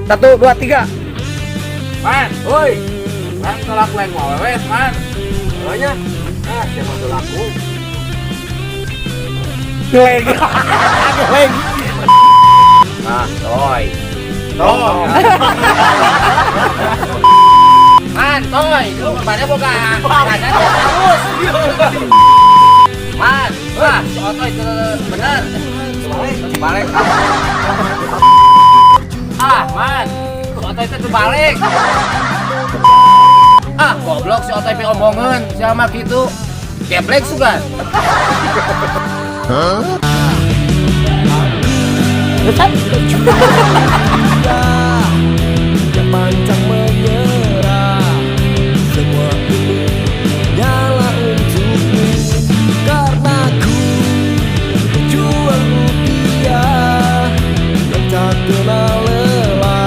1, 2, 3. Man, woi. Man tolak leng mau wes, man. Nya. Ah, siapa tolakku? Geleng. Geleng. Ah, toy. Toy. Man, toy. Lu kemana boga? Karena terus. Man, wah, si Oto itu bener. Balik. Ah, man. Si Oto itu terbalik. Ah, goblok si Oto itu omongan sama gitu. Geblek sugan. Hah?